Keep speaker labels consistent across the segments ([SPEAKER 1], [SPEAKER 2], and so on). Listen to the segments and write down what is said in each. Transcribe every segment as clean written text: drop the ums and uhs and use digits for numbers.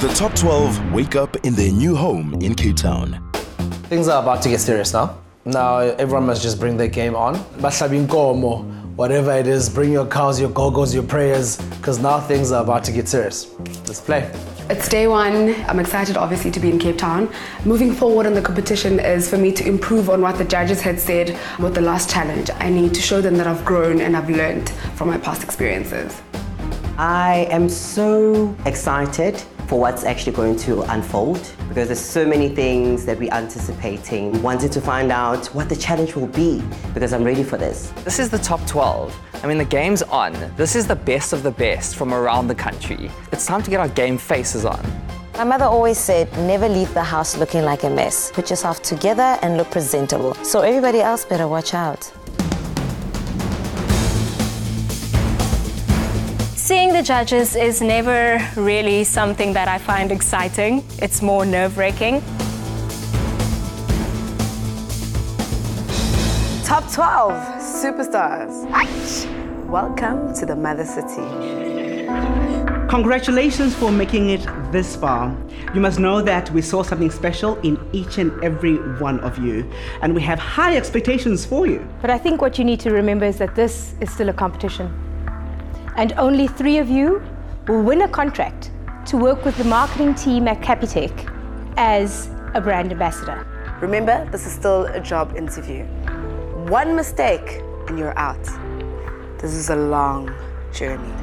[SPEAKER 1] The top 12 wake up in their new home in Cape Town.
[SPEAKER 2] Things are about to get serious now. Now everyone must just bring their game on. Whatever it is, bring your cows, your go-go's, your prayers, because now things are about to get serious. Let's play.
[SPEAKER 3] It's day one. I'm excited, obviously, to be in Cape Town. Moving forward in the competition is for me to improve on what the judges had said with the last challenge. I need to show them that I've grown and I've learned from my past experiences.
[SPEAKER 4] I am so excited for what's actually going to unfold because there's so many things that we're anticipating. Wanted to find out what the challenge will be because I'm ready for this.
[SPEAKER 5] This is the top 12. I mean, the game's on. This is the best of the best from around the country. It's time to get our game faces on.
[SPEAKER 6] My mother always said, never leave the house looking like a mess. Put yourself together and look presentable. So everybody else better watch out.
[SPEAKER 7] Seeing the judges is never really something that I find exciting. It's more nerve-wracking.
[SPEAKER 3] Top 12 superstars. Welcome to the Mother City.
[SPEAKER 8] Congratulations for making it this far. You must know that we saw something special in each and every one of you, and we have high expectations for you.
[SPEAKER 9] But I think what you need to remember is that this is still a competition. And only 3 of you will win a contract to work with the marketing team at Capitec as a brand ambassador.
[SPEAKER 3] Remember, this is still a job interview. One mistake and you're out. This is a long journey.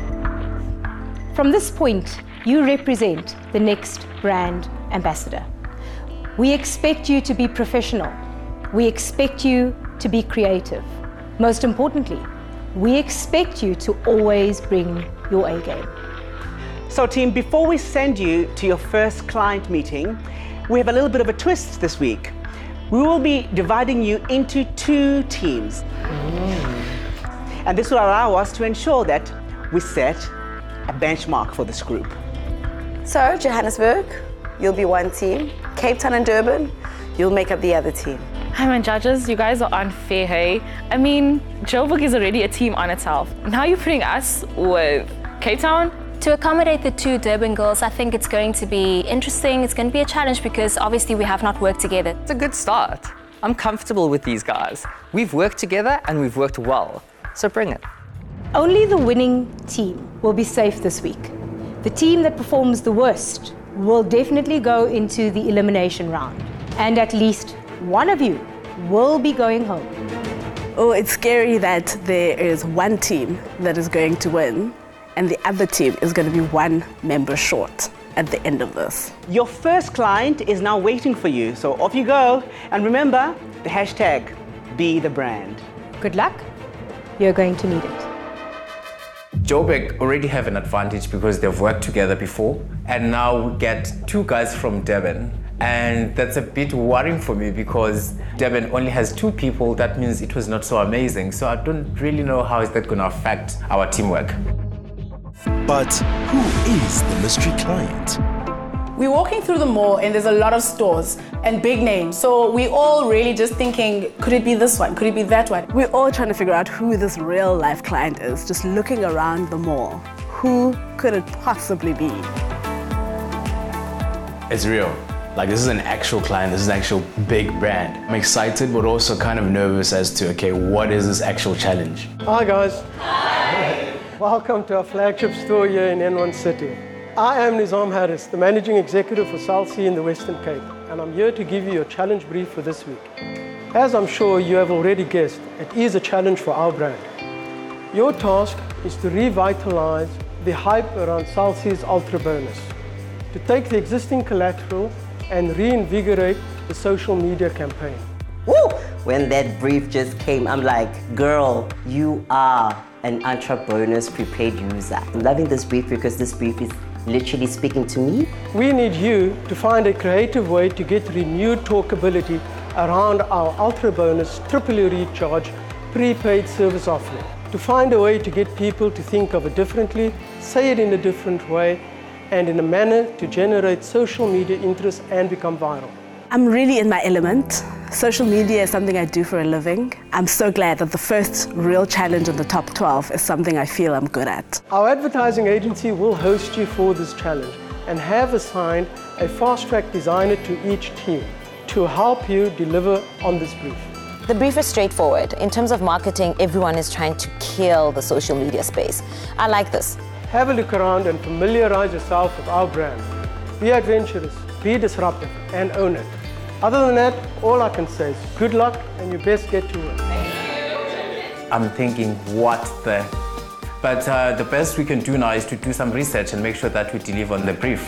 [SPEAKER 9] From this point, you represent the next brand ambassador. We expect you to be professional. We expect you to be creative. Most importantly, we expect you to always bring your A game.
[SPEAKER 8] So team, before we send you to your first client meeting, we have a little bit of a twist this week. We will be dividing you into 2 teams. And this will allow us to ensure that we set a benchmark for this group.
[SPEAKER 3] So, Johannesburg, you'll be one team. Cape Town and Durban, you'll make up the other team.
[SPEAKER 7] Hi, my judges, you guys are unfair, hey? I mean, Joburg is already a team on itself. Now you're putting us with Cape Town?
[SPEAKER 10] To accommodate the 2 Durban girls, I think it's going to be interesting. It's going to be a challenge because obviously we have not worked together.
[SPEAKER 5] It's a good start. I'm comfortable with these guys. We've worked together and we've worked well. So bring it.
[SPEAKER 9] Only the winning team will be safe this week. The team that performs the worst will definitely go into the elimination round. And at least one of you will be going home.
[SPEAKER 3] Oh, it's scary that there is one team that is going to win and the other team is going to be 1 member short at the end of this.
[SPEAKER 8] Your first client is now waiting for you, so off you go. And remember, the hashtag, #BeTheBrand.
[SPEAKER 9] Good luck. You're going to need it.
[SPEAKER 11] Joburg already have an advantage because they've worked together before, and now we get 2 guys from Durban. And that's a bit worrying for me because Durban only has 2 people. That means it was not so amazing. So I don't really know how is that going to affect our teamwork.
[SPEAKER 1] But who is the mystery client?
[SPEAKER 12] We're walking through the mall and there's a lot of stores and big names. So we all really just thinking, could it be this one? Could it be that one?
[SPEAKER 3] We're all trying to figure out who this real life client is, just looking around the mall. Who could it possibly be?
[SPEAKER 13] It's real. Like, this is an actual client, this is an actual big brand. I'm excited, but also kind of nervous as to, okay, what is this actual challenge?
[SPEAKER 14] Hi guys. Hi. Welcome to our flagship store here in N1 City. I am Nizam Harris, the Managing Executive for South Sea in the Western Cape, and I'm here to give you your challenge brief for this week. As I'm sure you have already guessed, it is a challenge for our brand. Your task is to revitalize the hype around South Sea's Ultra Bonus, to take the existing collateral and reinvigorate the social media campaign.
[SPEAKER 4] Woo! When that brief just came, I'm like, girl, you are an Ultra Bonus prepaid user. I'm loving this brief because this brief is literally speaking to me.
[SPEAKER 14] We need you to find a creative way to get renewed talkability around our Ultra Bonus triple recharge prepaid service offering. To find a way to get people to think of it differently, say it in a different way, and in a manner to generate social media interest and become viral.
[SPEAKER 3] I'm really in my element. Social media is something I do for a living. I'm so glad that the first real challenge in the top 12 is something I feel I'm good at.
[SPEAKER 14] Our advertising agency will host you for this challenge. and have assigned a fast-track designer to each team to help you deliver on this brief.
[SPEAKER 6] The brief is straightforward. In terms of marketing, everyone is trying to kill the social media space. I like this.
[SPEAKER 14] Have a look around and familiarize yourself with our brand. Be adventurous, be disruptive, and own it. Other than that, all I can say is good luck and you best get to work.
[SPEAKER 11] I'm thinking, what the? But the best we can do now is to do some research and make sure that we deliver on the brief.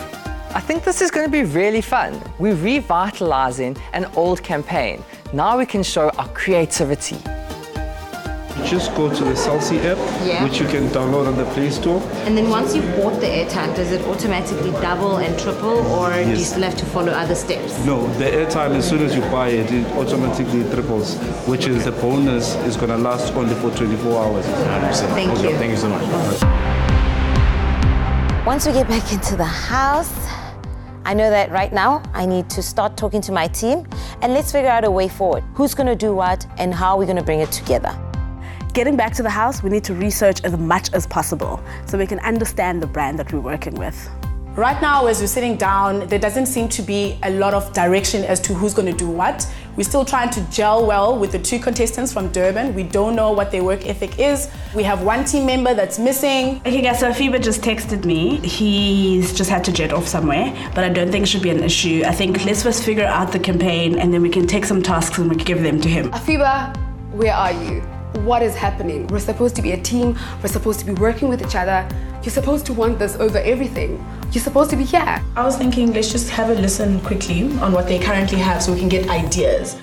[SPEAKER 5] I think this is going to be really fun. We're revitalizing an old campaign. Now we can show our creativity.
[SPEAKER 15] Just go to the Salsi app, which you can download on the Play Store.
[SPEAKER 16] And then once you've bought the airtime, does it automatically double and triple, or do you still have to follow other steps?
[SPEAKER 15] No, the airtime, as soon as you buy it, it automatically triples, which is the bonus is going to last only for 24 hours.
[SPEAKER 16] Thank you.
[SPEAKER 13] Thank you so much.
[SPEAKER 6] Once we get back into the house, I know that right now I need to start talking to my team and let's figure out a way forward. Who's going to do what and how are we going to bring it together?
[SPEAKER 17] Getting back to the house, we need to research as much as possible so we can understand the brand that we're working with.
[SPEAKER 12] Right now, as we're sitting down, there doesn't seem to be a lot of direction as to who's going to do what. We're still trying to gel well with the two contestants from Durban. We don't know what their work ethic is. We have one team member that's missing.
[SPEAKER 17] Okay guys, so Afiba just texted me. He's just had to jet off somewhere, but I don't think it should be an issue. I think let's first figure out the campaign and then we can take some tasks and we can give them to him.
[SPEAKER 3] Afiba, where are you? What is happening? We're supposed to be a team. We're supposed to be working with each other. You're supposed to want this over everything. You're supposed to be here.
[SPEAKER 12] I was thinking, let's just have a listen quickly on what they currently have so we can get ideas.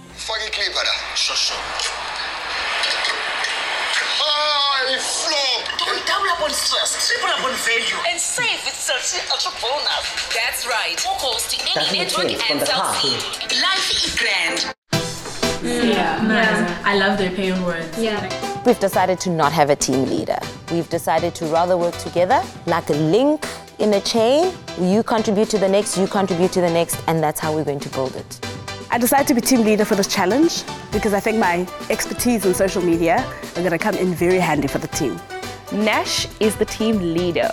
[SPEAKER 18] Don't double up on stress, triple up on value, and save with Celsi Ultra Bonus. That's right. More calls to any network and Celsi. Life is grand.
[SPEAKER 7] I love their pay on words.
[SPEAKER 6] We've decided to not have a team leader. We've decided to rather work together like a link in a chain. You contribute to the next, you contribute to the next, and that's how we're going to build it.
[SPEAKER 17] I decided to be team leader for this challenge because I think my expertise in social media are going to come in very handy for the team.
[SPEAKER 7] Nash is the team leader.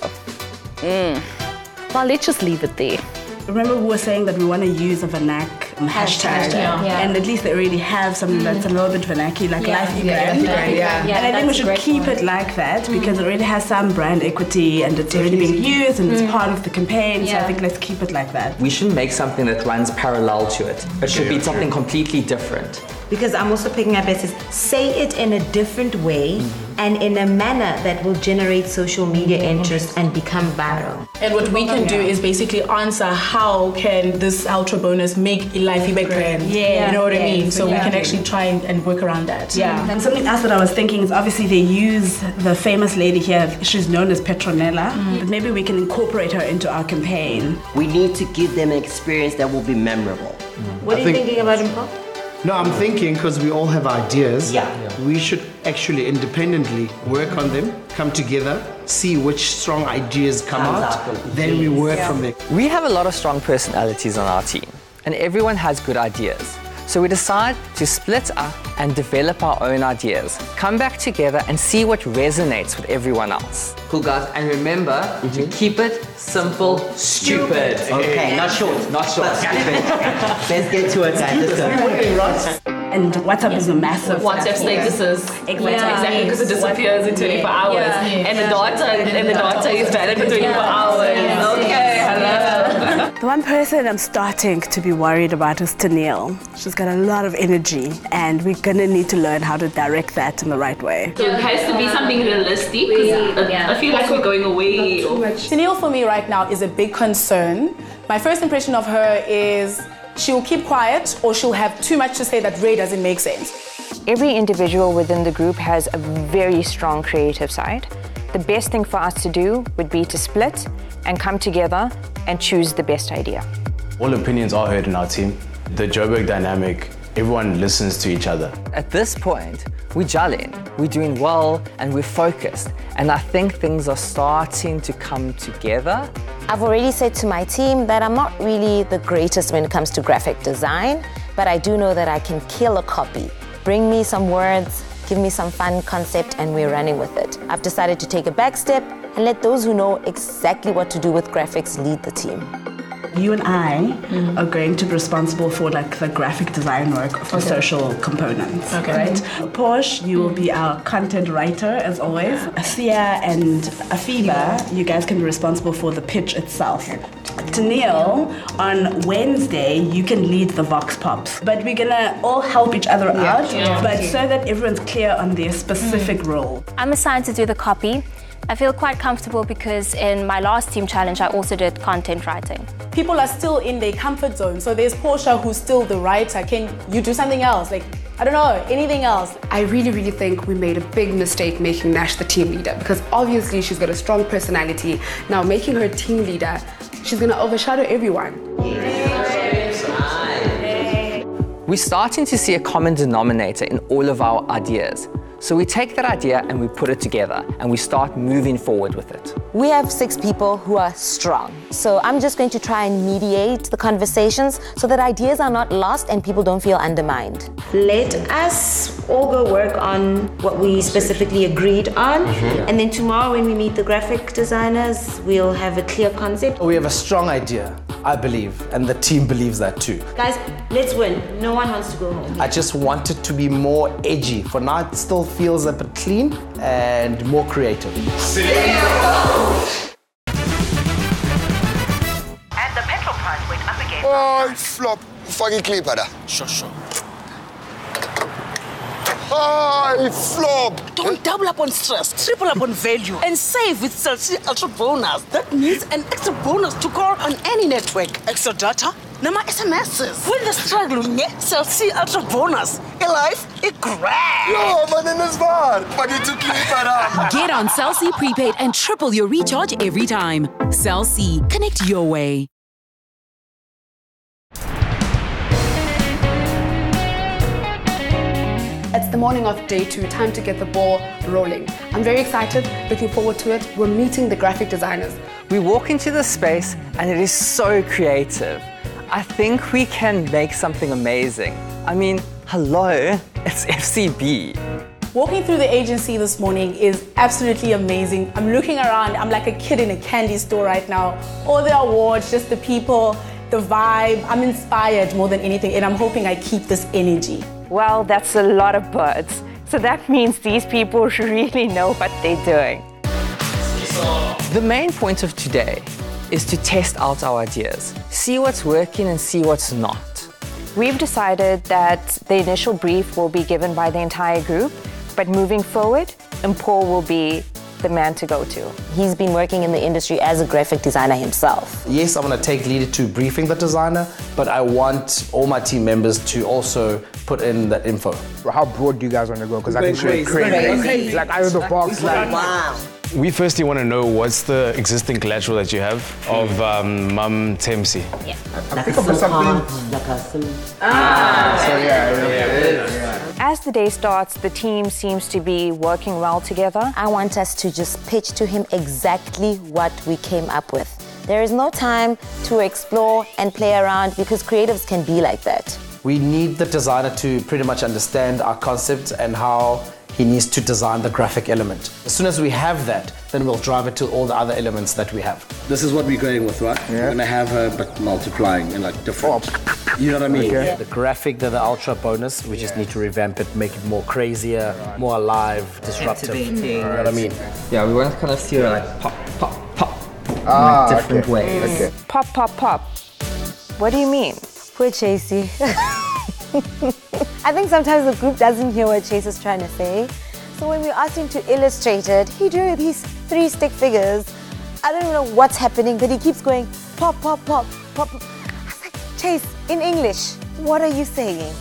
[SPEAKER 7] Well, let's just leave it there.
[SPEAKER 17] Remember we were saying that we want to use a vernac hashtag, and at least they already have something that's a little bit vernacular, like life is grand. And I think we should keep it like that because it already has some brand equity and it's already being used and it's part of the campaign, so I think let's keep it like that.
[SPEAKER 5] We shouldn't make something that runs parallel to it. It should be something completely different.
[SPEAKER 16] Because I'm also picking up as say it in a different way and in a manner that will generate social media interest and become viral.
[SPEAKER 12] And what we can do is basically answer how can this Ultra Bonus make a life brand. You know what I mean? So we can actually try and work around that.
[SPEAKER 17] And something else that I was thinking is obviously they use the famous lady here, she's known as Petronella, but maybe we can incorporate her into our campaign.
[SPEAKER 4] We need to give them an experience that will be memorable.
[SPEAKER 16] What are you thinking about him, Paul?
[SPEAKER 19] No, I'm thinking because we all have ideas, we should actually independently work on them, come together, see which strong ideas come out, then we work from there.
[SPEAKER 5] We have a lot of strong personalities on our team, and everyone has good ideas. So we decide to split up and develop our own ideas, come back together and see what resonates with everyone else. Cool guys, and remember to keep it simple, stupid.
[SPEAKER 4] Okay, not short.
[SPEAKER 5] Not short.
[SPEAKER 4] Let's get to it, guys. Let's go.
[SPEAKER 17] And WhatsApp is a massive
[SPEAKER 7] WhatsApp statuses. Exactly, because it disappears in 24 hours. And the data is valid for 24 hours. Okay, hello.
[SPEAKER 17] The one person I'm starting to be worried about is Tennille. She's got a lot of energy and we're gonna need to learn how to direct that in the right way.
[SPEAKER 7] So it has to be something realistic, because I feel like we're going away.
[SPEAKER 12] Tennille for me right now is a big concern. My first impression of her is she'll keep quiet or she'll have too much to say that really doesn't make sense.
[SPEAKER 20] Every individual within the group has a very strong creative side. The best thing for us to do would be to split and come together and choose the best idea.
[SPEAKER 13] All opinions are heard in our team. The Joburg dynamic, everyone listens to each other.
[SPEAKER 5] At this point, we're gelling, we're doing well, and we're focused. And I think things are starting to come together.
[SPEAKER 6] I've already said to my team that I'm not really the greatest when it comes to graphic design, but I do know that I can kill a copy. Bring me some words, give me some fun concept and we're running with it. I've decided to take a back step and let those who know exactly what to do with graphics lead the team.
[SPEAKER 17] You and I are going to be responsible for like the graphic design work for social components. Okay. Right? Porsche, you will be our content writer as always. Thea and Afiba, you guys can be responsible for the pitch itself. Tennille, on Wednesday, you can lead the Vox Pops. But we're gonna all help each other out, but so that everyone's clear on their specific role.
[SPEAKER 10] I'm assigned to do the copy. I feel quite comfortable because in my last team challenge, I also did content writing.
[SPEAKER 12] People are still in their comfort zone. So there's Portia who's still the writer. Can you do something else? Like, I don't know, anything else?
[SPEAKER 3] I really think we made a big mistake making Nash the team leader because obviously she's got a strong personality. Now making her team leader, she's gonna overshadow everyone.
[SPEAKER 5] We're starting to see a common denominator in all of our ideas. So we take that idea and we put it together and we start moving forward with it.
[SPEAKER 6] We have 6 people who are strong. So I'm just going to try and mediate the conversations so that ideas are not lost and people don't feel undermined.
[SPEAKER 16] Let us all go work on what we specifically agreed on. And then tomorrow when we meet the graphic designers, we'll have a clear concept.
[SPEAKER 2] We have a strong idea, I believe, and the team believes that too.
[SPEAKER 16] Guys, let's win. No one wants to go home.
[SPEAKER 2] I just want it to be more edgy. For now, it still feels a bit clean and more creative.
[SPEAKER 18] And the petrol price went up again.
[SPEAKER 21] Oh, flop. Fucking clip, brother.
[SPEAKER 18] Sure.
[SPEAKER 21] Oh, flop.
[SPEAKER 18] Don't double up on stress, triple up on value, and save with Cell C Ultra Bonus. That means an extra bonus to call on any network. Extra data, nama SMSs. When the struggle, Cell C Ultra Bonus. A life, a grand.
[SPEAKER 21] Yo, man, in this bar. But you took clip,
[SPEAKER 22] Get on Cell C Prepaid and triple your recharge every time. Cell C, connect your way.
[SPEAKER 3] It's the morning of day 2, time to get the ball rolling. I'm very excited, looking forward to it. We're meeting the graphic designers.
[SPEAKER 5] We walk into the space and it is so creative. I think we can make something amazing. I mean, hello, it's FCB.
[SPEAKER 12] Walking through the agency this morning is absolutely amazing. I'm looking around, I'm like a kid in a candy store right now. All the awards, just the people, the vibe. I'm inspired more than anything, and I'm hoping I keep this energy.
[SPEAKER 20] Well, that's a lot of birds. So that means these people really know what they're doing.
[SPEAKER 5] The main point of today is to test out our ideas, see what's working and see what's not.
[SPEAKER 20] We've decided that the initial brief will be given by the entire group, but moving forward, Paul will be the man to go to.
[SPEAKER 6] He's been working in the industry as a graphic designer himself.
[SPEAKER 2] Yes, I'm going to take lead to briefing the designer, but I want all my team members to also put in that info.
[SPEAKER 23] How broad do you guys want to go? Because I think we're crazy. Like out of the box. Like,
[SPEAKER 16] wow.
[SPEAKER 13] We firstly want to know what's the existing collateral that you have of Mum Temsi.
[SPEAKER 16] Yeah.
[SPEAKER 23] I'm thinking of something.
[SPEAKER 20] As the day starts, the team seems to be working well together.
[SPEAKER 6] I want us to just pitch to him exactly what we came up with. There is no time to explore and play around because creatives can be like that.
[SPEAKER 2] We need the designer to pretty much understand our concept and how he needs to design the graphic element. As soon as we have that, then we'll drive it to all the other elements that we have.
[SPEAKER 19] This is what we're going with, right?
[SPEAKER 23] Yeah.
[SPEAKER 19] We're gonna have her but multiplying and like different. You know what I mean?
[SPEAKER 2] Okay. The graphic, the ultra bonus, we just need to revamp it, make it more crazier, more alive, disruptive. You know what I mean?
[SPEAKER 5] Yeah, we want to kind of see her like pop, pop, pop in
[SPEAKER 23] Ah,
[SPEAKER 5] different ways.
[SPEAKER 23] Okay.
[SPEAKER 20] Pop, pop, pop. What do you mean?
[SPEAKER 6] Poor Chasey. I think sometimes the group doesn't hear what Chase is trying to say. So when we asked him to illustrate it, he drew these 3 stick figures. I don't know what's happening, but he keeps going pop, pop, pop, pop. I was like, Chase, in English, what are you saying?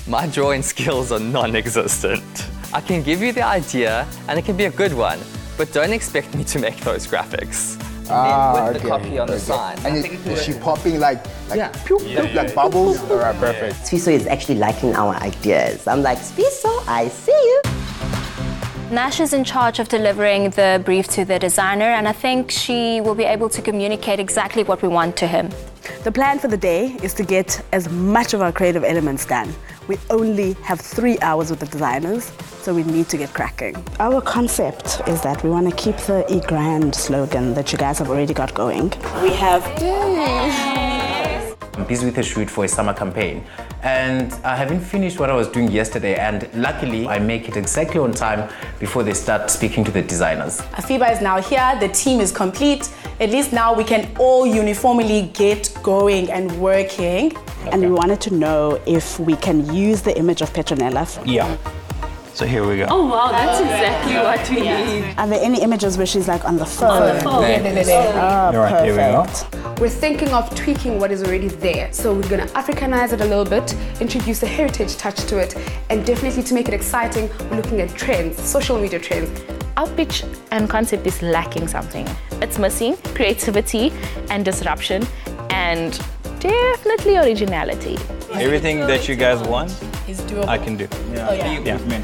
[SPEAKER 5] My drawing skills are non-existent. I can give you the idea and it can be a good one, but don't expect me to make those graphics. And then with the copy on the side.
[SPEAKER 23] And is she popping like pew, pew, like bubbles? All right, perfect.
[SPEAKER 4] Spiso is actually liking our ideas. I'm like, Spiso, I see you.
[SPEAKER 10] Nash is in charge of delivering the brief to the designer, and I think she will be able to communicate exactly what we want to him.
[SPEAKER 17] The plan for the day is to get as much of our creative elements done. We only have 3 hours with the designers, so we need to get cracking. Our concept is that we want to keep the bethebrand slogan that you guys have already got going. We have...
[SPEAKER 11] I'm busy with a shoot for a summer campaign, and I haven't finished what I was doing yesterday, and luckily I make it exactly on time before they start speaking to the designers.
[SPEAKER 12] Afiba is now here, the team is complete. At least now we can all uniformly get going and working.
[SPEAKER 17] And we wanted to know if we can use the image of Petronella.
[SPEAKER 1] Yeah. So here we go.
[SPEAKER 7] Oh wow, that's exactly what we need.
[SPEAKER 17] Are there any images where she's like on the phone?
[SPEAKER 7] On the phone.
[SPEAKER 17] Oh,
[SPEAKER 1] All right, here we go.
[SPEAKER 3] We're thinking of tweaking what is already there. So we're gonna Africanize it a little bit, introduce a heritage touch to it, and definitely to make it exciting, we're looking at trends, social media trends.
[SPEAKER 8] Our pitch and concept is lacking something. It's missing creativity and disruption and definitely originality.
[SPEAKER 1] Everything that you guys want,
[SPEAKER 12] is doable.
[SPEAKER 1] I can do.
[SPEAKER 12] Yeah. Oh, yeah.
[SPEAKER 1] Good man.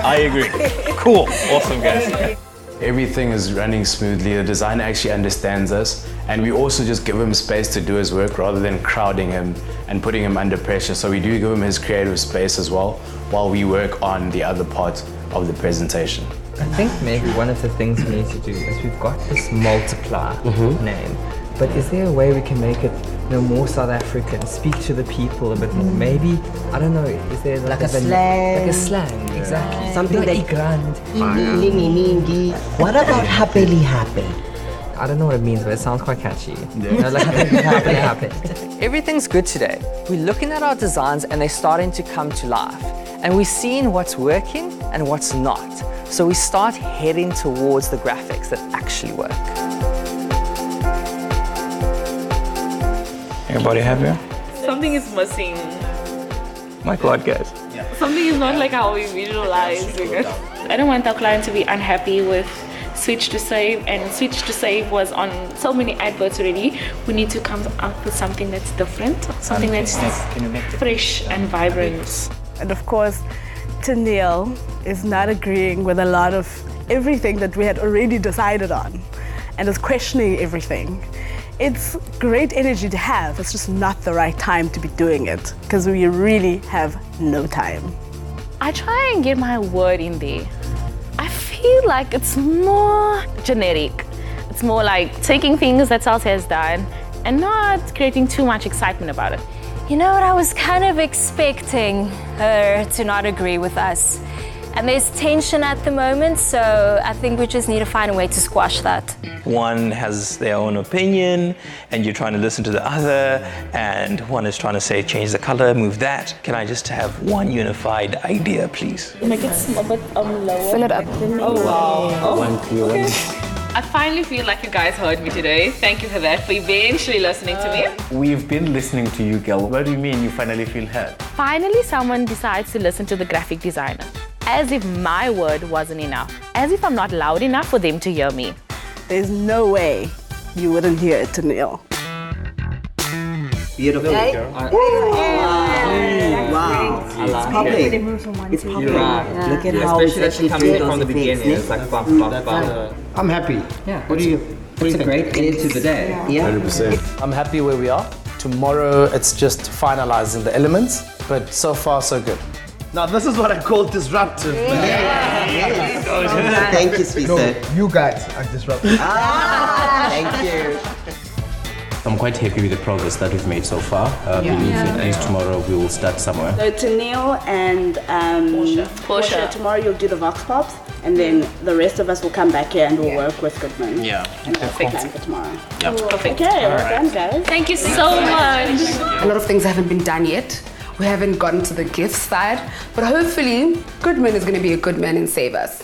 [SPEAKER 1] I agree. Cool. Awesome, guys.
[SPEAKER 13] Everything is running smoothly. The designer actually understands us, and we also just give him space to do his work rather than crowding him and putting him under pressure. So we do give him his creative space as well while we work on the other part of the presentation.
[SPEAKER 5] I think maybe one of the things we need to do is we've got this multiplier name, but is there a way we can make it more South African, speak to the people a bit more? Maybe, I don't know, is there like
[SPEAKER 4] a slang?
[SPEAKER 5] Like a slang, exactly.
[SPEAKER 4] Something
[SPEAKER 5] like
[SPEAKER 4] that...
[SPEAKER 5] grand.
[SPEAKER 4] What about happily happy?
[SPEAKER 5] I don't know what it means, but it sounds quite catchy. Like happy. Everything's good today. We're looking at our designs and they're starting to come to life. And we're seeing what's working and what's not. So we start heading towards the graphics that actually work.
[SPEAKER 1] Everybody happy?
[SPEAKER 7] Something is missing.
[SPEAKER 1] My God, guys.
[SPEAKER 7] Something is not like how we visualize.
[SPEAKER 8] I don't want our client to be unhappy with Switch to Save, and Switch to Save was on so many adverts already. We need to come up with something that's different, something that's fresh and vibrant.
[SPEAKER 17] And of course, Tennille is not agreeing with a lot of everything that we had already decided on and is questioning everything. It's great energy to have, it's just not the right time to be doing it because we really have no time.
[SPEAKER 8] I try and get my word in there. I feel like it's more generic. It's more like taking things that Salsa has done and not creating too much excitement about it.
[SPEAKER 10] You know what, I was kind of expecting her to not agree with us. And there's tension at the moment, so I think we just need to find a way to squash that.
[SPEAKER 1] One has their own opinion, and you're trying to listen to the other, and one is trying to say, change the color, move that. Can I just have one unified idea, please?
[SPEAKER 8] Make it a bit lower.
[SPEAKER 3] Fill it up.
[SPEAKER 7] Oh wow.
[SPEAKER 1] Oh.
[SPEAKER 7] Okay. I finally feel like you guys heard me today. Thank you for that, for eventually listening to me.
[SPEAKER 11] We've been listening to you, girl. What do you mean you finally feel heard?
[SPEAKER 8] Finally, someone decides to listen to the graphic designer. As if my word wasn't enough. As if I'm not loud enough for them to hear me.
[SPEAKER 17] There's no way you wouldn't hear it, Tennille.
[SPEAKER 4] Beautiful. Wow. It's public. It's public.
[SPEAKER 5] Right.
[SPEAKER 4] Look at how it's actually
[SPEAKER 5] coming from the beginning. It's like buff.
[SPEAKER 19] I'm happy.
[SPEAKER 5] Yeah.
[SPEAKER 19] What do you think?
[SPEAKER 4] It's a great end to the day. Yeah.
[SPEAKER 2] 100%. I'm happy where we are. Tomorrow it's just finalizing the elements, but so far so good.
[SPEAKER 19] Now this is what I call disruptive.
[SPEAKER 4] Thank you, sweet sir.
[SPEAKER 23] You guys are disruptive.
[SPEAKER 4] Thank you.
[SPEAKER 11] I'm quite happy with the progress that we've made so far. I believe at least tomorrow we will start somewhere.
[SPEAKER 17] So Tennille and Portia, tomorrow you'll do the Vox Pops, and then the rest of us will come back here and we'll work with Goodman.
[SPEAKER 11] Yeah.
[SPEAKER 17] And that's the plan for tomorrow.
[SPEAKER 11] Yeah.
[SPEAKER 7] Perfect.
[SPEAKER 17] Okay, well done, guys.
[SPEAKER 7] Thank you so much.
[SPEAKER 3] A lot of things haven't been done yet. We haven't gotten to the gift side, but hopefully Goodman is going to be a good man and save us.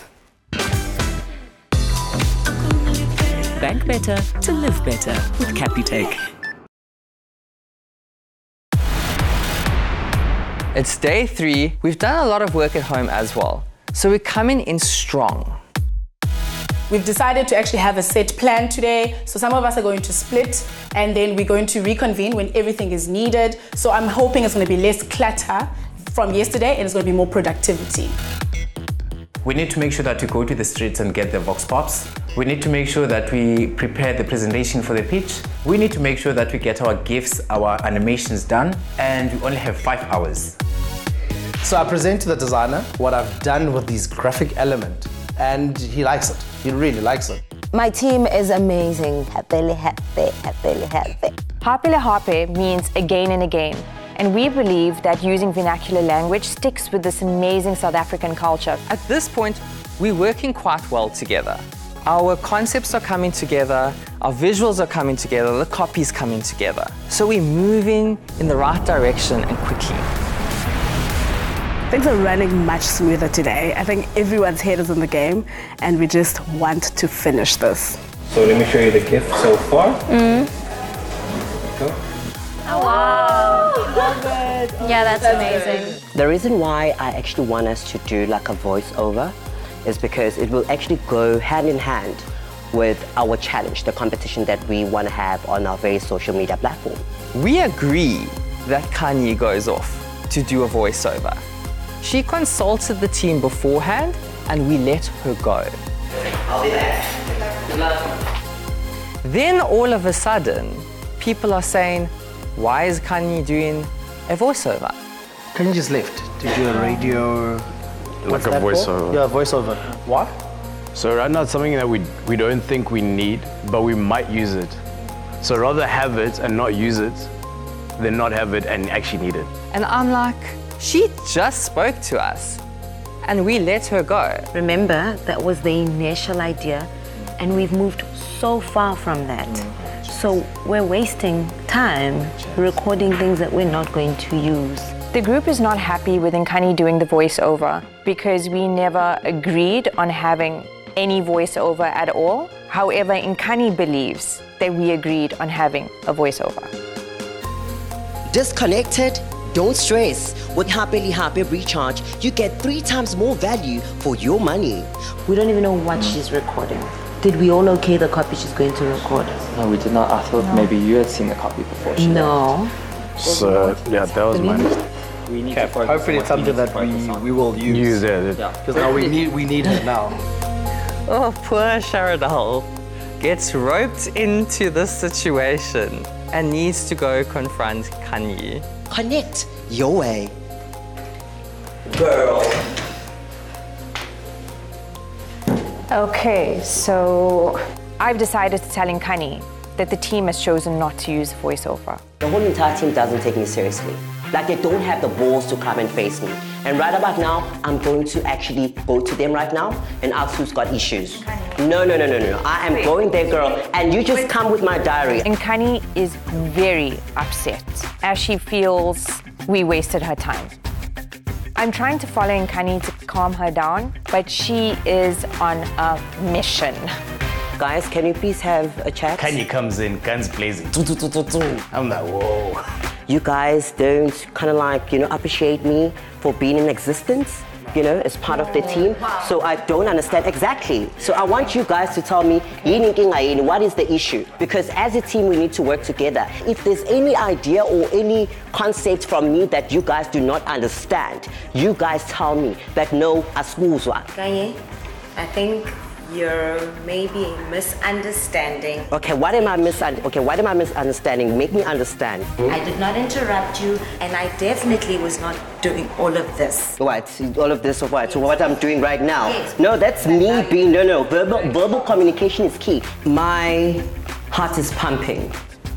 [SPEAKER 22] Bank better to live better with Capitec.
[SPEAKER 5] It's day 3. We've done a lot of work at home as well. So we're coming in strong.
[SPEAKER 12] We've decided to actually have a set plan today. So some of us are going to split and then we're going to reconvene when everything is needed. So I'm hoping it's going to be less clutter from yesterday and it's going to be more productivity.
[SPEAKER 11] We need to make sure that we go to the streets and get the vox pops. We need to make sure that we prepare the presentation for the pitch. We need to make sure that we get our GIFs, our animations done, and we only have 5 hours.
[SPEAKER 2] So I present to the designer what I've done with these graphic element, and he likes it. He really likes it.
[SPEAKER 6] My team is amazing. Happily, happy, happily, happy.
[SPEAKER 20] Hapile hape means again and again. And we believe that using vernacular language sticks with this amazing South African culture.
[SPEAKER 5] At this point, we're working quite well together. Our concepts are coming together, our visuals are coming together, the copy's coming together. So we're moving in the right direction and quickly.
[SPEAKER 12] Things are running much smoother today. I think everyone's head is in the game and we just want to finish this.
[SPEAKER 1] So let me show you the GIF so far. Go.
[SPEAKER 10] Oh, wow. Love it. Yeah, that's amazing.
[SPEAKER 4] The reason why I actually want us to do like a voiceover is because it will actually go hand in hand with our challenge, the competition that we want to have on our various social media platforms.
[SPEAKER 5] We agree that Kanye goes off to do a voiceover. She consulted the team beforehand and we let her go.
[SPEAKER 4] I'll be back. Good luck.
[SPEAKER 5] Then all of a sudden, people are saying, why is Kanye doing a voiceover?
[SPEAKER 19] Kanye just left to do a radio...
[SPEAKER 13] Like a voiceover.
[SPEAKER 2] Yeah, voiceover. What?
[SPEAKER 13] So right now it's something that we don't think we need, but we might use it. So rather have it and not use it, than not have it and actually need it.
[SPEAKER 5] And I'm like, she just spoke to us and we let her go.
[SPEAKER 16] Remember, that was the initial idea and we've moved so far from that. So we're wasting time recording things that we're not going to use.
[SPEAKER 20] The group is not happy with Nkani doing the voiceover because we never agreed on having any voiceover at all. However, Nkani believes that we agreed on having a voiceover.
[SPEAKER 4] Disconnected? Don't stress. With Happily Happy Recharge, you get 3 times more value for your money.
[SPEAKER 16] We don't even know what she's recording. Did we all okay the copy she's going to record?
[SPEAKER 5] No, we did not. I thought maybe you had seen the copy before.
[SPEAKER 16] No.
[SPEAKER 13] So, yeah, that was my mistake.
[SPEAKER 1] We need to focus
[SPEAKER 19] hopefully it's something that we will use. Because now we need her now.
[SPEAKER 5] Oh, poor Sharadal gets roped into this situation and needs to go confront Kanye.
[SPEAKER 4] Connect your way. Girl.
[SPEAKER 20] Okay, so I've decided to tell Nkani that the team has chosen not to use voiceover.
[SPEAKER 4] The whole entire team doesn't take me seriously. Like they don't have the balls to come and face me. And right about now, I'm going to actually go to them right now and ask who's got issues. No. I am going there, girl, and you just come with my diary.
[SPEAKER 20] Nkani is very upset as she feels we wasted her time. I'm trying to follow Nkani to calm her down, but she is on a mission.
[SPEAKER 4] Guys, can you please have a chat?
[SPEAKER 13] Kanye comes in, guns blazing. I'm like, whoa.
[SPEAKER 4] You guys don't kind of like, appreciate me for being in existence, as part of the team. So I don't understand exactly. So I want you guys to tell me, what is the issue? Because as a team, we need to work together. If there's any idea or any concept from me that you guys do not understand, you guys tell me that no, asmuzwa.
[SPEAKER 16] Kanye, I think you're maybe misunderstanding.
[SPEAKER 4] Okay, what am I misunderstanding? Make me understand.
[SPEAKER 16] I did not interrupt you, and I definitely was not doing all of this.
[SPEAKER 4] What? All of this or what? Yes. So what I'm doing right now?
[SPEAKER 16] Yes.
[SPEAKER 4] No, that's me being, verbal communication is key. My heart is pumping.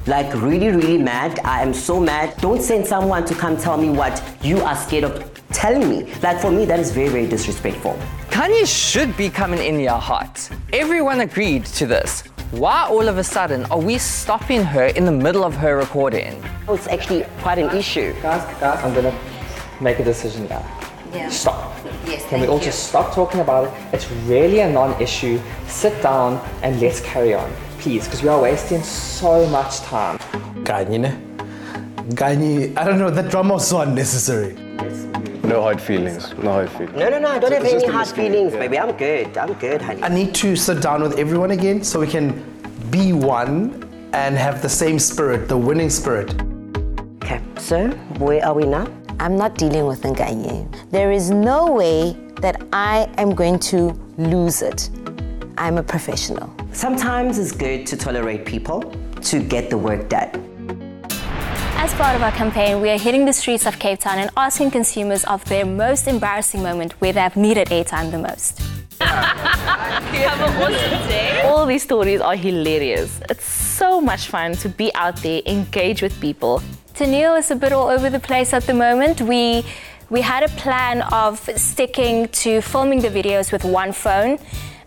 [SPEAKER 4] Like really, really mad. I am so mad. Don't send someone to come tell me what you are scared of telling me. Like for me, that is very, very disrespectful.
[SPEAKER 5] Kanye should be coming in here hot. Everyone agreed to this. Why all of a sudden are we stopping her in the middle of her recording?
[SPEAKER 4] Oh, it's actually quite an issue.
[SPEAKER 5] Guys, I'm gonna make a decision now.
[SPEAKER 16] Yeah.
[SPEAKER 5] Stop.
[SPEAKER 16] Yes,
[SPEAKER 5] Can we all just stop talking about it? It's really a non-issue. Sit down and let's carry on, please, because we are wasting so much time.
[SPEAKER 2] Kanye, I don't know, that drama was so unnecessary.
[SPEAKER 13] No hard feelings. No, I
[SPEAKER 4] don't have any hard feelings, baby. I'm good, honey.
[SPEAKER 2] I need to sit down with everyone again so we can be one and have the same spirit, the winning spirit.
[SPEAKER 4] Okay, so where are we now?
[SPEAKER 6] I'm not dealing with Nkanye. There is no way that I am going to lose it. I'm a professional.
[SPEAKER 4] Sometimes it's good to tolerate people to get the work done.
[SPEAKER 10] As part of our campaign, we are hitting the streets of Cape Town and asking consumers of their most embarrassing moment where they have needed airtime the most.
[SPEAKER 9] Have an awesome day. All these stories are hilarious. It's so much fun to be out there, engage with people.
[SPEAKER 10] Tennille is a bit all over the place at the moment. We had a plan of sticking to filming the videos with one phone,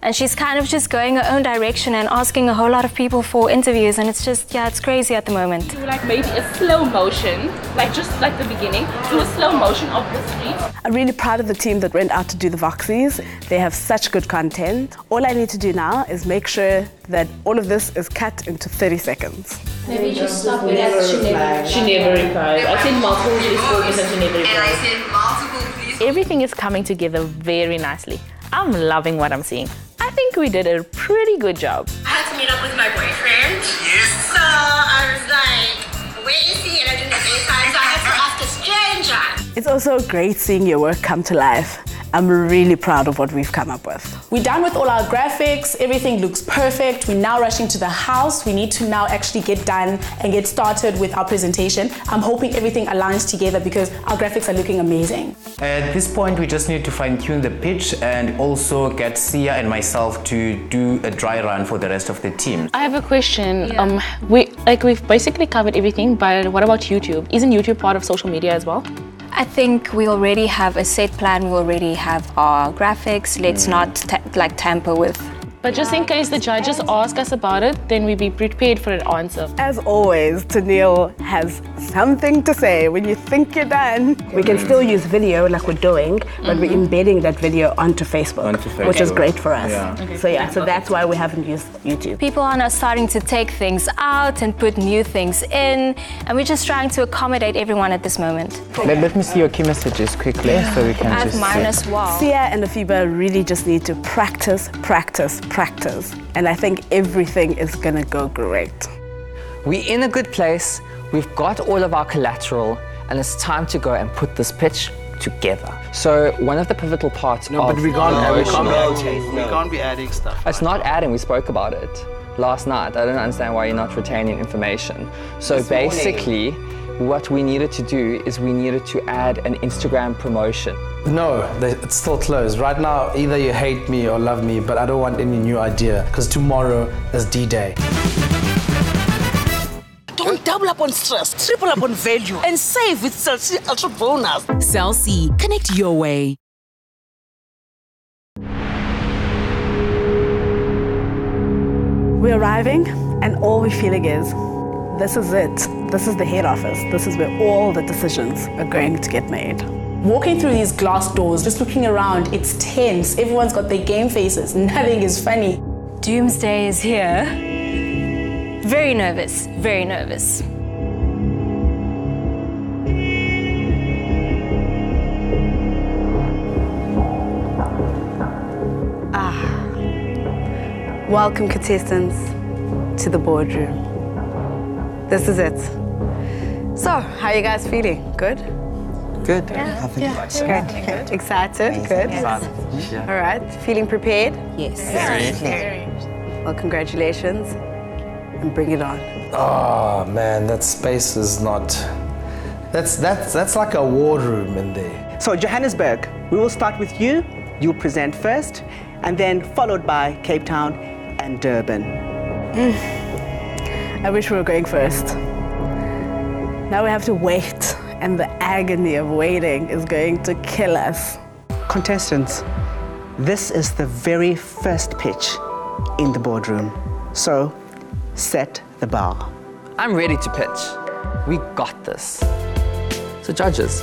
[SPEAKER 10] and she's kind of just going her own direction and asking a whole lot of people for interviews, and it's just, yeah, it's crazy at the moment.
[SPEAKER 8] Do like maybe a slow motion, like just like the beginning, do a slow motion of the street.
[SPEAKER 17] I'm really proud of the team that went out to do the Voxies. They have such good content. All I need to do now is make sure that all of this is cut into 30 seconds.
[SPEAKER 8] Maybe just stop with that. She never replied. I sent multiple please call me and she never replied. And I sent multiple please.
[SPEAKER 9] Everything is coming together very nicely. I'm loving what I'm seeing. I think we did a pretty good job.
[SPEAKER 14] I had to meet up with my boyfriend. Yes. So I was like, where is he? And I didn't have any time, so I had to ask a stranger.
[SPEAKER 17] It's also great seeing your work come to life. I'm really proud of what we've come up with.
[SPEAKER 12] We're done with all our graphics, everything looks perfect. We're now rushing to the house. We need to now actually get done and get started with our presentation. I'm hoping everything aligns together because our graphics are looking amazing.
[SPEAKER 11] At this point, we just need to fine-tune the pitch and also get Sia and myself to do a dry run for the rest of the team.
[SPEAKER 8] I have a question. We've basically covered everything, but what about YouTube? Isn't YouTube part of social media as well?
[SPEAKER 10] I think we already have a set plan, we already have our graphics, let's not tamper with.
[SPEAKER 8] But just in case the judges ask us about it, then we be prepared for an answer.
[SPEAKER 17] As always, Tennille has something to say. When you think you're done, we can still use video like we're doing, but we're embedding that video onto Facebook, which is great for us.
[SPEAKER 10] Yeah.
[SPEAKER 17] So that's why we haven't used YouTube.
[SPEAKER 10] People are now starting to take things out and put new things in, and we're just trying to accommodate everyone at this moment.
[SPEAKER 11] Let me see your key messages quickly so we can
[SPEAKER 10] I have
[SPEAKER 11] just
[SPEAKER 10] mine
[SPEAKER 11] see.
[SPEAKER 10] as well.
[SPEAKER 17] Sia and Afiba really just need to practice. And I think everything is gonna go great.
[SPEAKER 5] We're in a good place, we've got all of our collateral, and it's time to go and put this pitch together. So one of the pivotal parts
[SPEAKER 19] No, but we can't be adding stuff.
[SPEAKER 5] It's not adding, we spoke about it last night. I don't understand why you're not retaining information. So basically, what we needed to do is we needed to add an Instagram promotion.
[SPEAKER 2] No, it's still closed. Right now, either you hate me or love me, but I don't want any new idea, because tomorrow is D-Day.
[SPEAKER 18] Don't double up on stress, triple up on value, and save with Cell C Ultra Bonus.
[SPEAKER 22] Cell C, connect your way.
[SPEAKER 17] We're arriving, and all we're feeling is, this is it. This is the head office. This is where all the decisions are going to get made.
[SPEAKER 12] Walking through these glass doors, just looking around, it's tense. Everyone's got their game faces. Nothing is funny.
[SPEAKER 10] Doomsday is here. Very nervous, very nervous.
[SPEAKER 17] Welcome, contestants, to the boardroom. This is it. So, how are you guys feeling? Good?
[SPEAKER 4] Good.
[SPEAKER 17] Good. Excited? Good. All right. Feeling prepared?
[SPEAKER 6] Yes.
[SPEAKER 17] Very. Well, congratulations. And bring it on.
[SPEAKER 2] Oh man, that space is not. That's like a war room in there.
[SPEAKER 15] So Johannesburg, we will start with you. You'll present first, and then followed by Cape Town and Durban.
[SPEAKER 17] I wish we were going first. Now we have to wait, and the agony of waiting is going to kill us.
[SPEAKER 15] Contestants, this is the very first pitch in the boardroom. So, set the bar.
[SPEAKER 5] I'm ready to pitch. We got this. So judges,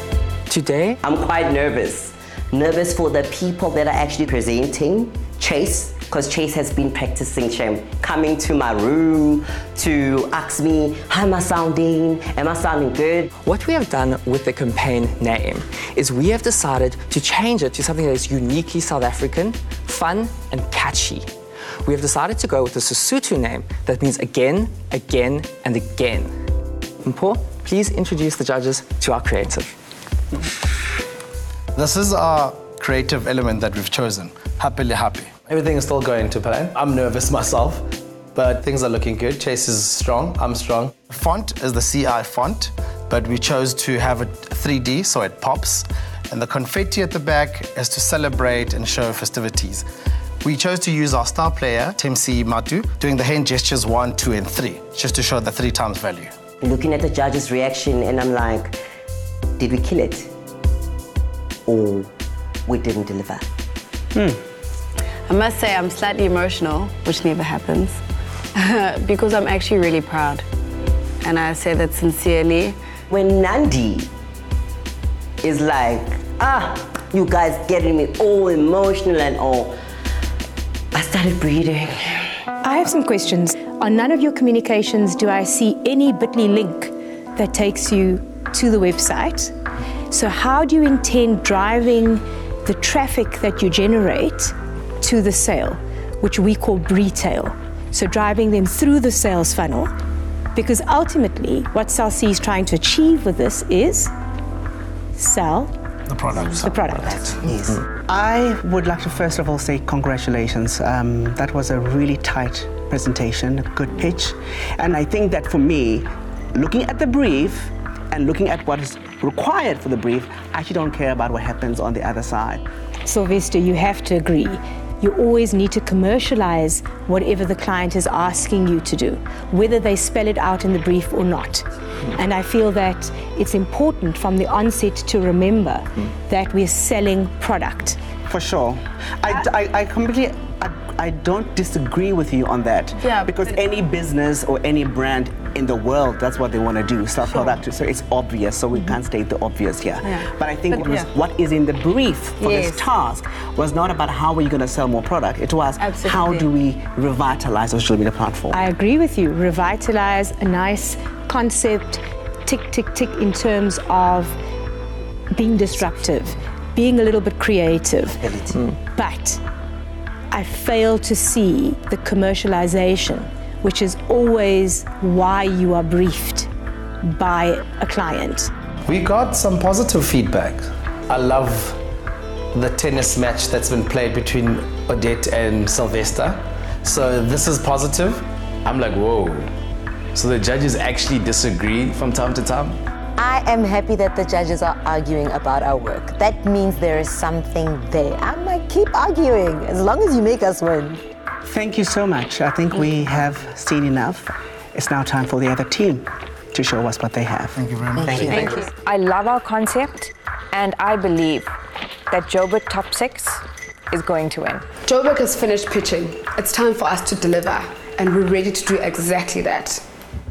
[SPEAKER 5] today...
[SPEAKER 4] I'm quite nervous. Nervous for the people that are actually presenting. Chase, because Chase has been practicing coming to my room to ask me, how am I sounding? Am I sounding good?
[SPEAKER 5] What we have done with the campaign name is we have decided to change it to something that is uniquely South African, fun and catchy. We have decided to go with a Sesotho name that means again, again and again. Mpho, please introduce the judges to our creative.
[SPEAKER 2] This is our creative element that we've chosen. Happily happy. Everything is still going to plan. I'm nervous myself, but things are looking good. Chase is strong, I'm strong. Font is the CI font, but we chose to have it 3D so it pops. And the confetti at the back is to celebrate and show festivities. We chose to use our star player, Temsi Matu, doing the hand gestures 1, 2, and 3, just to show the 3 times value.
[SPEAKER 4] Looking at the judges' reaction, and I'm like, did we kill it? Or we didn't deliver?
[SPEAKER 7] I must say I'm slightly emotional, which never happens, because I'm actually really proud. And I say that sincerely.
[SPEAKER 4] When Nandi is like, you guys getting me all emotional and all, I started breathing.
[SPEAKER 21] I have some questions. On none of your communications do I see any bit.ly link that takes you to the website. So how do you intend driving the traffic that you generate to the sale, which we call retail? So driving them through the sales funnel, because ultimately what Cell C is trying to achieve with this is sell
[SPEAKER 2] the product.
[SPEAKER 21] The product.
[SPEAKER 4] Yes.
[SPEAKER 15] I would like to first of all say congratulations. That was a really tight presentation, a good pitch. And I think that for me, looking at the brief and looking at what is required for the brief, I actually don't care about what happens on the other side.
[SPEAKER 21] Sylvester, you have to agree. You always need to commercialize whatever the client is asking you to do, whether they spell it out in the brief or not. And I feel that it's important from the onset to remember that we're selling product.
[SPEAKER 15] For sure. I completely, I don't disagree with you on that.
[SPEAKER 7] Yeah,
[SPEAKER 15] because any business or any brand in the world, that's what they want to do, sell product. So it's obvious, so we can't state the obvious here.
[SPEAKER 7] Yeah.
[SPEAKER 15] But I think what is in the brief for
[SPEAKER 7] Yes.
[SPEAKER 15] this task was not about how are you going to sell more product. It was how do we revitalize our social media platform.
[SPEAKER 21] I agree with you. Revitalize a nice concept, tick, tick, tick, in terms of being disruptive, being a little bit creative. But I fail to see the commercialization, which is always why you are briefed by a client.
[SPEAKER 2] We got some positive feedback. I love the tennis match that's been played between Odette and Sylvester. So this is positive.
[SPEAKER 13] I'm like, whoa. So the judges actually disagree from time to time?
[SPEAKER 6] I am happy that the judges are arguing about our work. That means there is something there. I'm like, keep arguing, as long as you make us win.
[SPEAKER 15] Thank you so much. I think we have seen enough. It's now time for the other team to show us what they have.
[SPEAKER 2] Thank you very much.
[SPEAKER 15] Thank you.
[SPEAKER 20] I love our concept, and I believe that Joburg Top 6 is going to win.
[SPEAKER 3] Joburg has finished pitching. It's time for us to deliver, and we're ready to do exactly that.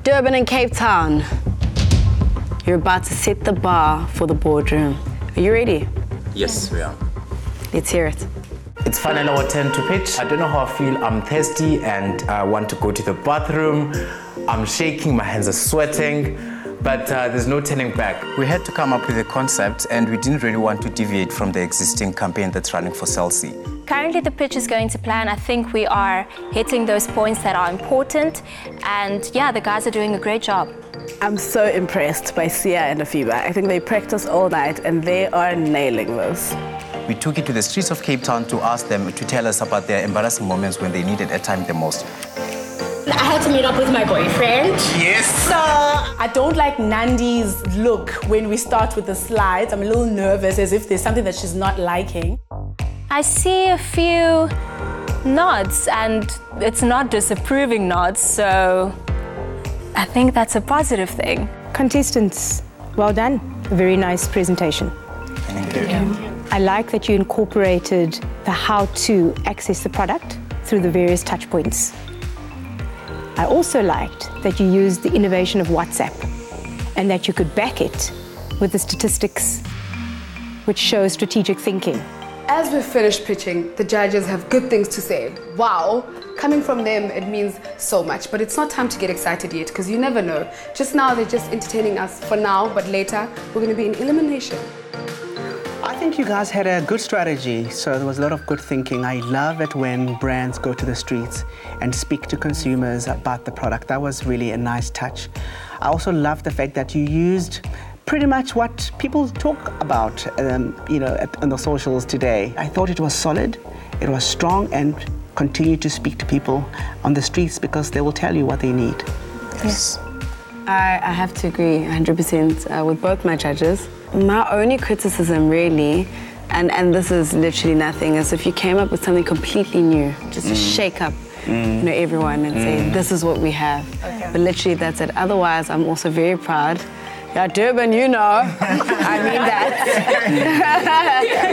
[SPEAKER 7] Durban and Cape Town, you're about to set the bar for the boardroom. Are you ready?
[SPEAKER 11] Yes, we are.
[SPEAKER 7] Let's hear it.
[SPEAKER 11] It's finally our turn to pitch. I don't know how I feel. I'm thirsty and I want to go to the bathroom. I'm shaking, my hands are sweating, but there's no turning back. We had to come up with a concept and we didn't really want to deviate from the existing campaign that's running for Cell C.
[SPEAKER 10] Currently the pitch is going to plan. I think we are hitting those points that are important, and yeah, the guys are doing a great job.
[SPEAKER 7] I'm so impressed by Sia and Afiba. I think they practiced all night and they are nailing this.
[SPEAKER 11] We took it to the streets of Cape Town to ask them to tell us about their embarrassing moments when they needed airtime the most.
[SPEAKER 14] I had to meet up with my boyfriend.
[SPEAKER 12] Yes. So I don't like Nandi's look when we start with the slides. I'm a little nervous, as if there's something that she's not liking.
[SPEAKER 10] I see a few nods, and it's not disapproving nods, so I think that's a positive thing.
[SPEAKER 21] Contestants, well done. A very nice presentation.
[SPEAKER 11] Thank you.
[SPEAKER 21] I like that you incorporated the how to access the product through the various touch points. I also liked that you used the innovation of WhatsApp and that you could back it with the statistics, which show strategic thinking.
[SPEAKER 3] As we've finished pitching, the judges have good things to say. Wow, coming from them, it means so much. But it's not time to get excited yet, because you never know. Just now, they're just entertaining us for now, but later, we're going to be in elimination.
[SPEAKER 15] I think you guys had a good strategy, so there was a lot of good thinking. I love it when brands go to the streets and speak to consumers about the product. That was really a nice touch. I also love the fact that you used pretty much what people talk about, on the socials today. I thought it was solid, it was strong, and continue to speak to people on the streets because they will tell you what they need.
[SPEAKER 7] Yes. I have to agree 100% with both my judges. My only criticism really, and this is literally nothing, is if you came up with something completely new, just to shake up everyone and say, this is what we have. Okay. But literally that's it. Otherwise, I'm also very proud. Yeah, Durban, you know. I mean that.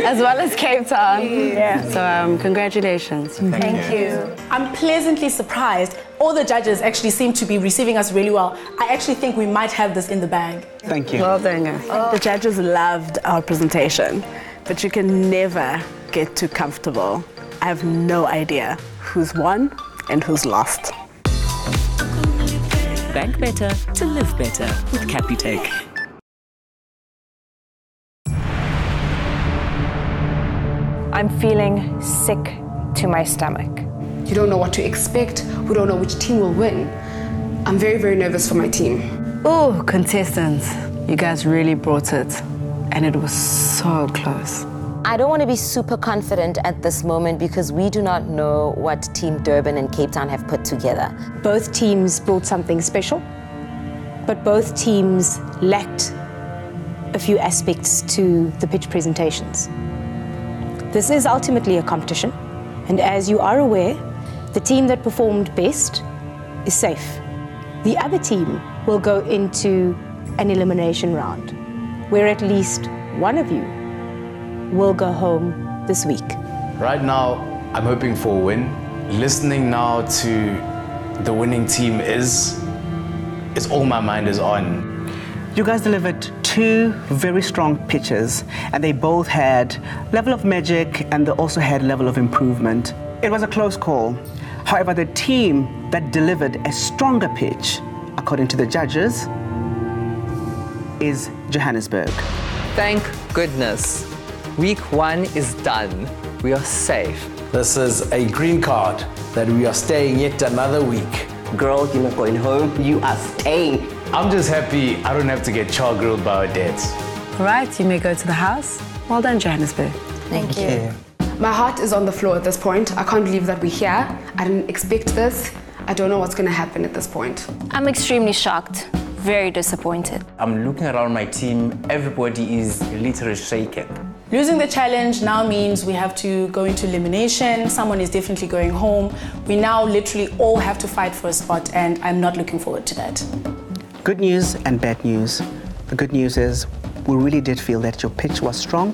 [SPEAKER 7] As well as Cape Town.
[SPEAKER 12] Yeah.
[SPEAKER 7] So congratulations.
[SPEAKER 12] Thank you. I'm pleasantly surprised. All the judges actually seem to be receiving us really well. I actually think we might have this in the bag.
[SPEAKER 15] Thank you.
[SPEAKER 7] Well done, guys.
[SPEAKER 17] The judges loved our presentation, but you can never get too comfortable. I have no idea who's won and who's lost.
[SPEAKER 22] Bank better to live better with Capitec.
[SPEAKER 20] I'm feeling sick to my stomach.
[SPEAKER 3] You don't know what to expect. We don't know which team will win. I'm very, very nervous for my team.
[SPEAKER 7] Oh, contestants, you guys really brought it. And it was so close.
[SPEAKER 6] I don't want to be super confident at this moment because we do not know what Team Durban and Cape Town have put together.
[SPEAKER 21] Both teams brought something special, but both teams lacked a few aspects to the pitch presentations. This is ultimately a competition, and as you are aware, the team that performed best is safe. The other team will go into an elimination round, where at least one of you will go home this week.
[SPEAKER 13] Right now, I'm hoping for a win. Listening now to the winning team is all my mind is on.
[SPEAKER 15] You guys delivered two very strong pitches, and they both had level of magic and they also had level of improvement. It was a close call. However, the team that delivered a stronger pitch, according to the judges, is Johannesburg.
[SPEAKER 5] Thank goodness. Week 1 is done. We are safe.
[SPEAKER 2] This is a green card that we are staying yet another week.
[SPEAKER 4] Girl, you're not going home, you are staying.
[SPEAKER 13] I'm just happy I don't have to get char grilled by our dads.
[SPEAKER 7] All right, you may go to the house. Well done, Johannesburg.
[SPEAKER 3] Thank you. My heart is on the floor at this point. I can't believe that we're here. I didn't expect this. I don't know what's going to happen at this point.
[SPEAKER 10] I'm extremely shocked, very disappointed.
[SPEAKER 11] I'm looking around my team, everybody is literally shaken.
[SPEAKER 12] Losing the challenge now means we have to go into elimination. Someone is definitely going home. We now literally all have to fight for a spot, and I'm not looking forward to that.
[SPEAKER 15] Good news and bad news. The good news is we really did feel that your pitch was strong,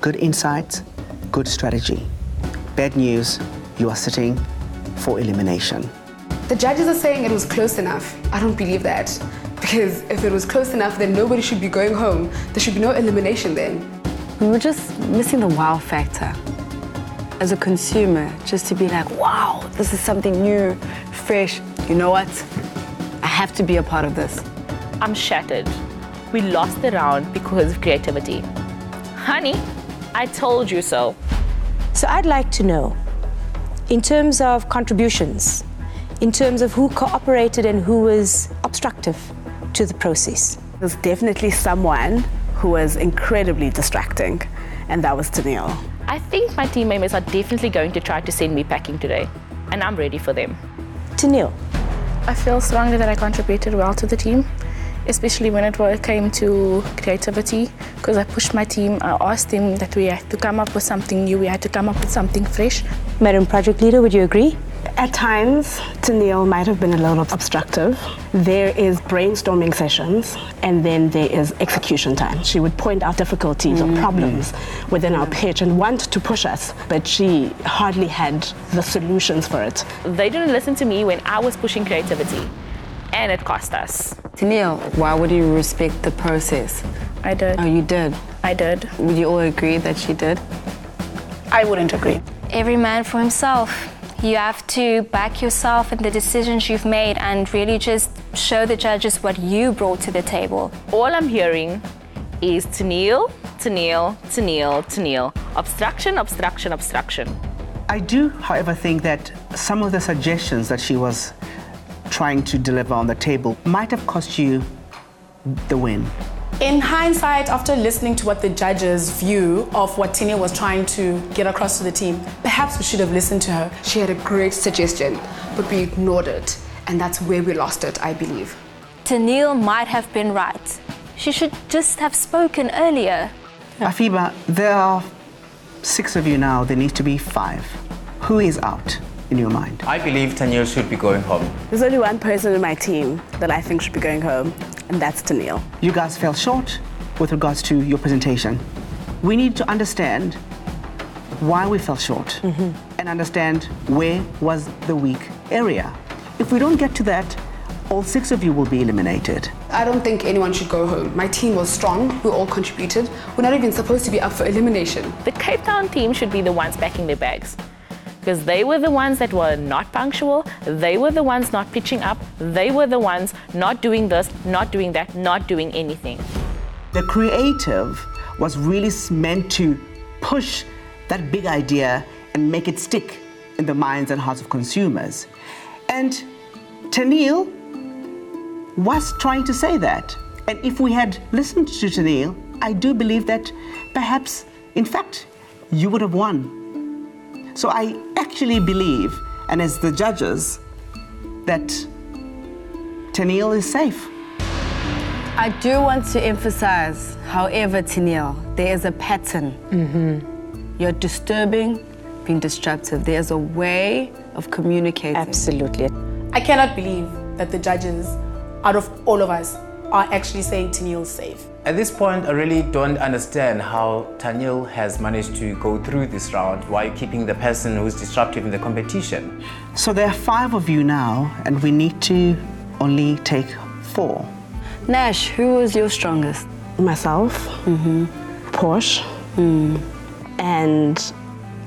[SPEAKER 15] good insights, good strategy. Bad news, you are sitting for elimination.
[SPEAKER 3] The judges are saying it was close enough. I don't believe that. Because if it was close enough, then nobody should be going home. There should be no elimination then.
[SPEAKER 7] We were just missing the wow factor. As a consumer, just to be like, wow, this is something new, fresh. You know what? I have to be a part of this.
[SPEAKER 9] I'm shattered. We lost the round because of creativity. Honey, I told you so.
[SPEAKER 21] So I'd like to know, in terms of contributions, in terms of who cooperated and who was obstructive to the process.
[SPEAKER 17] There's definitely someone who was incredibly distracting, and that was Tennille.
[SPEAKER 9] I think my team members are definitely going to try to send me packing today, and I'm ready for them.
[SPEAKER 21] Tennille.
[SPEAKER 8] I feel strongly that I contributed well to the team, especially when it came to creativity, because I pushed my team. I asked them that we had to come up with something new, we had to come up with something fresh.
[SPEAKER 21] Madam Project Leader, would you agree?
[SPEAKER 17] At times, Tennille might have been a little obstructive. There is brainstorming sessions, and then there is execution time. She would point out difficulties or problems within our pitch and want to push us, but she hardly had the solutions for it.
[SPEAKER 9] They didn't listen to me when I was pushing creativity, and it cost us.
[SPEAKER 7] Tennille, why would you respect the process?
[SPEAKER 8] I did.
[SPEAKER 7] Oh, you did?
[SPEAKER 8] I did.
[SPEAKER 7] Would you all agree that she did?
[SPEAKER 12] I wouldn't agree.
[SPEAKER 10] Every man for himself. You have to back yourself in the decisions you've made and really just show the judges what you brought to the table.
[SPEAKER 9] All I'm hearing is Tennille, Tennille, Tennille, Tennille. Obstruction, obstruction, obstruction.
[SPEAKER 15] I do, however, think that some of the suggestions that she was trying to deliver on the table might have cost you the win.
[SPEAKER 12] In hindsight, after listening to what the judges' view of what Tanya was trying to get across to the team, perhaps we should have listened to her.
[SPEAKER 3] She had a great suggestion, but we ignored it. And that's where we lost it, I believe.
[SPEAKER 10] Tennille might have been right. She should just have spoken earlier.
[SPEAKER 15] Afiba, there are 6 of you now. There needs to be 5. Who is out in your mind?
[SPEAKER 11] I believe Tennille should be going home.
[SPEAKER 17] There's only one person in my team that I think should be going home, and that's Tennille.
[SPEAKER 15] You guys fell short with regards to your presentation. We need to understand why we fell short and understand where was the weak area. If we don't get to that, all 6 of you will be eliminated.
[SPEAKER 3] I don't think anyone should go home. My team was strong, we all contributed. We're not even supposed to be up for elimination.
[SPEAKER 9] The Cape Town team should be the ones packing their bags. Because they were the ones that were not punctual, they were the ones not pitching up, they were the ones not doing this, not doing that, not doing anything.
[SPEAKER 15] The creative was really meant to push that big idea and make it stick in the minds and hearts of consumers. And Tennille was trying to say that. And if we had listened to Tennille, I do believe that perhaps, in fact, you would have won. So I actually believe, and as the judges, that Tennille is safe.
[SPEAKER 7] I do want to emphasize, however, Tennille, there is a pattern. You're disturbing, being disruptive. There's a way of communicating.
[SPEAKER 6] Absolutely.
[SPEAKER 12] I cannot believe that the judges, out of all of us, are actually saying Tennille's safe.
[SPEAKER 11] At this point, I really don't understand how Tennille has managed to go through this round while keeping the person who's disruptive in the competition.
[SPEAKER 15] So there are 5 of you now, and we need to only take 4.
[SPEAKER 7] Nash, who was your strongest?
[SPEAKER 17] Myself, Porsche, and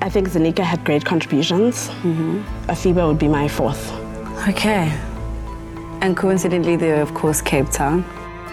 [SPEAKER 17] I think Zanika had great contributions. Afiba would be my 4th.
[SPEAKER 7] Okay. And coincidentally, there, of course, Cape Town.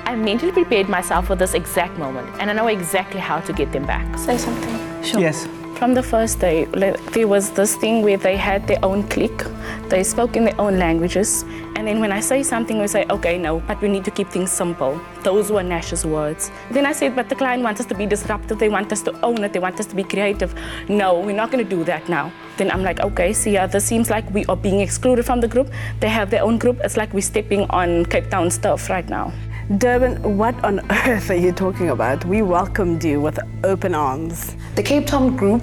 [SPEAKER 9] I mentally prepared myself for this exact moment, and I know exactly how to get them back.
[SPEAKER 8] Say something.
[SPEAKER 9] Sure.
[SPEAKER 15] Yes.
[SPEAKER 8] From the first day, there was this thing where they had their own clique. They spoke in their own languages. And then when I say something, we say, okay, no, but we need to keep things simple. Those were Nash's words. Then I said, but the client wants us to be disruptive. They want us to own it. They want us to be creative. No, we're not going to do that now. Then I'm like, okay, see, this seems like we are being excluded from the group. They have their own group. It's like we're stepping on Cape Town stuff right now.
[SPEAKER 17] Durban, what on earth are you talking about? We welcomed you with open arms.
[SPEAKER 3] The Cape Town group,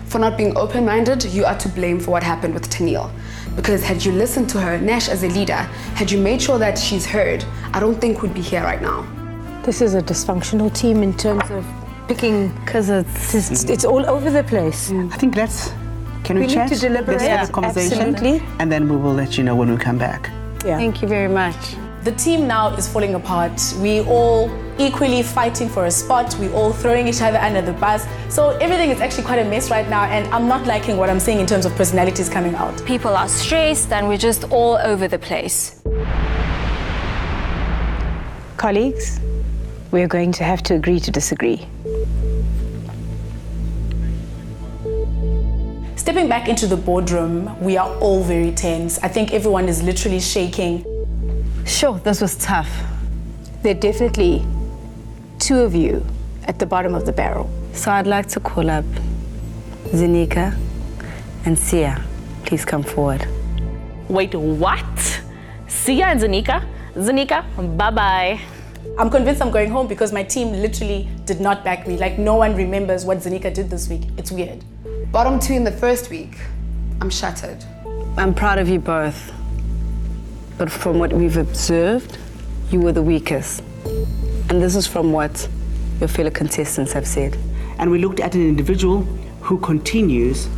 [SPEAKER 3] for not being open-minded, you are to blame for what happened with Tennille. Because had you listened to her, Nash as a leader, had you made sure that she's heard, I don't think we'd be here right now.
[SPEAKER 21] This is a dysfunctional team in terms of picking, because it's all over the place.
[SPEAKER 15] I think can we chat?
[SPEAKER 21] Need to deliberate.
[SPEAKER 15] Let's have a conversation.
[SPEAKER 21] Absolutely.
[SPEAKER 15] And then we will let you know when we come back.
[SPEAKER 7] Thank you very much.
[SPEAKER 12] The team now is falling apart. We all equally fighting for a spot. We all throwing each other under the bus. So everything is actually quite a mess right now, and I'm not liking what I'm seeing in terms of personalities coming out.
[SPEAKER 10] People are stressed and we're just all over the place.
[SPEAKER 21] Colleagues, we're going to have to agree to disagree.
[SPEAKER 12] Stepping back into the boardroom, we are all very tense. I think everyone is literally shaking.
[SPEAKER 7] Sure, this was tough.
[SPEAKER 21] There are definitely 2 of you at the bottom of the barrel.
[SPEAKER 7] So I'd like to call up Zanika and Sia. Please come forward.
[SPEAKER 9] Wait, what? Sia and Zanika? Zanika, bye-bye.
[SPEAKER 12] I'm convinced I'm going home because my team literally did not back me. Like, no one remembers what Zanika did this week. It's weird.
[SPEAKER 3] Bottom 2 in the first week, I'm shattered.
[SPEAKER 7] I'm proud of you both. But from what we've observed, you were the weakest. And this is from what your fellow contestants have said.
[SPEAKER 15] And we looked at an individual who continues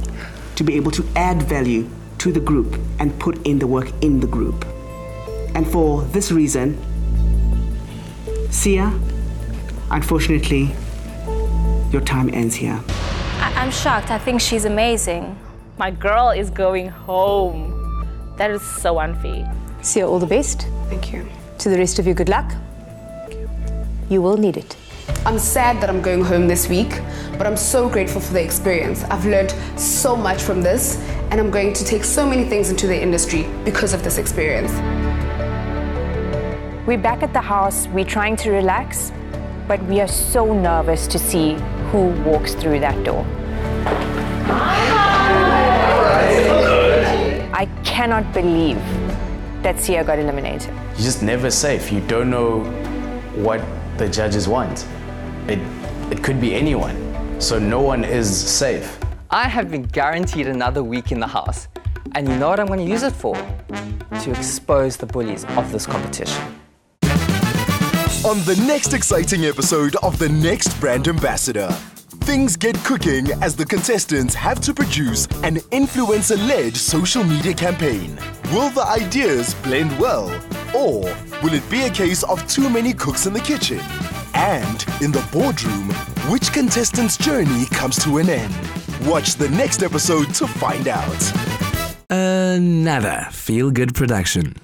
[SPEAKER 15] to be able to add value to the group and put in the work in the group. And for this reason, Sia, unfortunately, your time ends here.
[SPEAKER 10] I'm shocked. I think she's amazing.
[SPEAKER 9] My girl is going home. That is so unfair.
[SPEAKER 21] Sia, all the best.
[SPEAKER 3] Thank you.
[SPEAKER 21] To the rest of you, good luck. You will need it.
[SPEAKER 3] I'm sad that I'm going home this week, but I'm so grateful for the experience. I've learned so much from this, and I'm going to take so many things into the industry because of this experience.
[SPEAKER 20] We're back at the house, we're trying to relax, but we are so nervous to see who walks through that door. I cannot believe that Sia got eliminated.
[SPEAKER 13] You're just never safe. You don't know what the judges want. It could be anyone, so no one is safe.
[SPEAKER 5] I have been guaranteed another week in the house. And you know what I'm going to use it for? To expose the bullies of this competition.
[SPEAKER 1] On the next exciting episode of The Next Brand Ambassador, things get cooking as the contestants have to produce an influencer-led social media campaign. Will the ideas blend well, or will it be a case of too many cooks in the kitchen? And in the boardroom, which contestant's journey comes to an end? Watch the next episode to find out.
[SPEAKER 16] Another feel-good production.